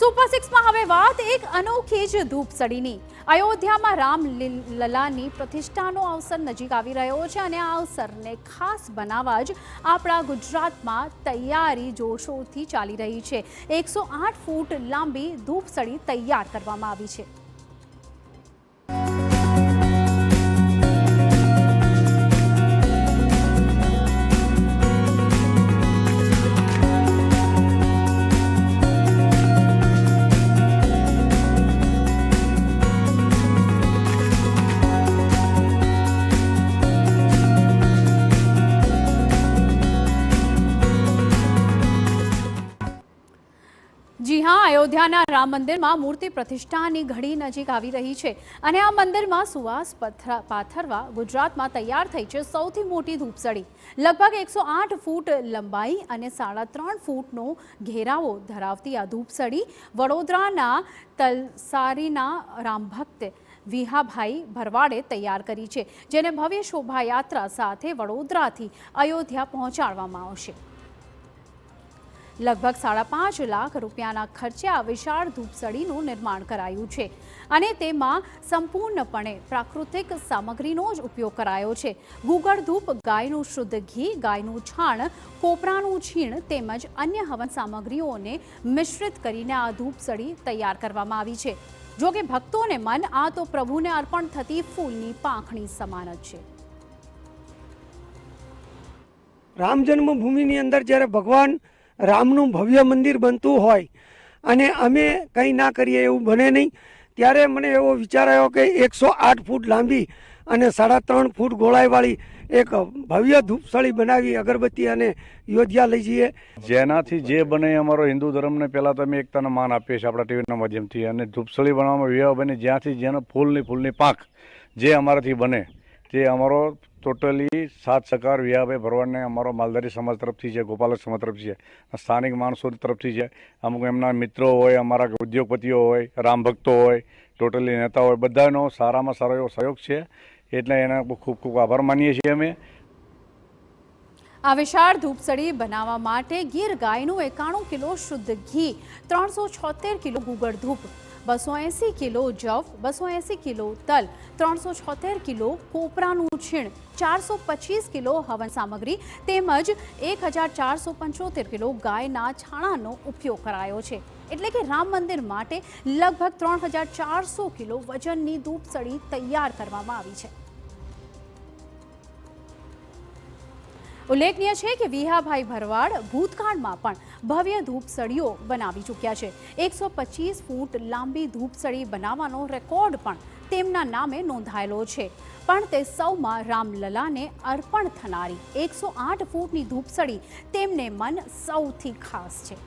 Super 6માં હવે વાત એક અનોખી જ ધૂપસળીની। અયોધ્યામાં રામલલાની પ્રતિષ્ઠાનો અવસર નજીક આવી રહ્યો છે અને આ અવસરને ખાસ બનાવવા જ આપણા ગુજરાતમાં તૈયારી જોશોરથી ચાલી રહી છે। 108 ફૂટ લાંબી ધૂપસળી તૈયાર કરવામાં આવી છે। जी हाँ, अयोध्याना राम मंदिर में मूर्ति प्रतिष्ठानी घड़ी नजीक आवी रही है और आ मंदिर में सुवास पाथरवा गुजरात में तैयार थई है सौथी मोटी धूपसड़ी। लगभग 108 फूट लंबाई और 3.5 फूटनो घेरावो धरावती आ धूपसड़ी वडोदराना तलसारीना रामभक्त विहाभाई भरवाड़े तैयार करी है, जेने भव्य शोभायात्रा साथे वडोदराथी अयोध्या पहोंचाडवामां आवशे। लगभग 5.5 लाख रूपियाना खर्चे आ विशाल धूपसड़ीનું निर्माण कराયું છે અને તેમાં સંપૂર્ણપણે પ્રાકૃતિક સામગ્રીનો જ ઉપયોગ કરાયો છે। ગુગળ ધૂપ, ગાયનું શુદ્ધ ઘી, ગાયનું છાણ, કોપરાનું છીણ તેમજ અન્ય હવન સામગ્રીઓને મિશ્રિત કરીને આ ધૂપસળી તૈયાર કરવામાં આવી છે। જો કે ભક્તોને મન આ તો પ્રભુને અર્પણ થતી ફૂલની પાંખડી સમાન જ છે। રામ જન્મભૂમિની અંદર જ્યારે ભગવાન રામનું ભવ્ય મંદિર બનતું હોય અને અમે કંઈ ના કરીએ એવું બને નહીં, ત્યારે મને એવો વિચાર આવ્યો કે 108 ફૂટ લાંબી અને 3.5 ફૂટ ગોળાઈવાળી એક ભવ્ય ધૂપસળી બનાવી અગરબત્તી અને યોધ્યા લઈ જઈએ। જેનાથી જે બને અમારો હિન્દુ ધર્મને પહેલાં તો અમે એકતાને માન આપીએ છીએ આપણા ટીવીના માધ્યમથી, અને ધૂપસળી બનાવવામાં વિવાહ બને જ્યાંથી જેનો ફૂલની પાંખ જે અમારાથી બને તે અમારો ટોટલી 7 સકાર વિહાભાઈ ભરવાડને અમારો માલધારી સમાજ તરફથી છે, ગોપાલક સમાજ તરફથી છે, સ્થાનિક માણસો તરફથી છે, અમુક એમના મિત્રો હોય, અમારા ઉદ્યોગપતિઓ હોય, રામભક્તો હોય, ટોટલી નેતા હોય, બધાનો સારામાં સારો એવો સહયોગ છે, એટલે એના ખૂબ ખૂબ આભાર માનીએ છીએ અમે। આ વિશાળ ધૂપસળી બનાવવા માટે ગીર ગાયનું 91 કિલો શુદ્ધ ઘી, 376 કિલો ગુગળ ધૂપ, 280 કિલો જવ, 280 કિલો તલ, 376 કિલો કોપરાનું છીણ, 425 કિલો હવન સામગ્રી તેમજ 1475 કિલો ગાયના છાણાનો ઉપયોગ કરાયો છે। એટલે કે રામ મંદિર માટે લગભગ 3400 કિલો વજનની ધૂપસળી તૈયાર કરવામાં આવી છે। ઉલ્લેખનીય છે કે વિહાભાઈ ભરવાડ ભૂતકાળમાં પણ ભવ્ય ધૂપસળીઓ બનાવી ચૂક્યા છે। 125 ફૂટ લાંબી ધૂપસળી બનાવવાનો રેકોર્ડ પણ તેમના નામે નોંધાયેલો છે, પણ તે સૌમાં રામલલાને અર્પણ થનારી 108 ફૂટની ધૂપસળી તેમને મન સૌથી ખાસ છે।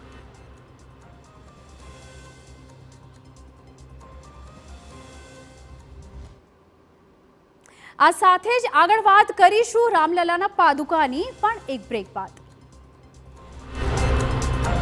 આ સાથે જ આગળ વાત કરીશું રામલલાના પાદુકાની, પણ એક બ્રેક બાદ।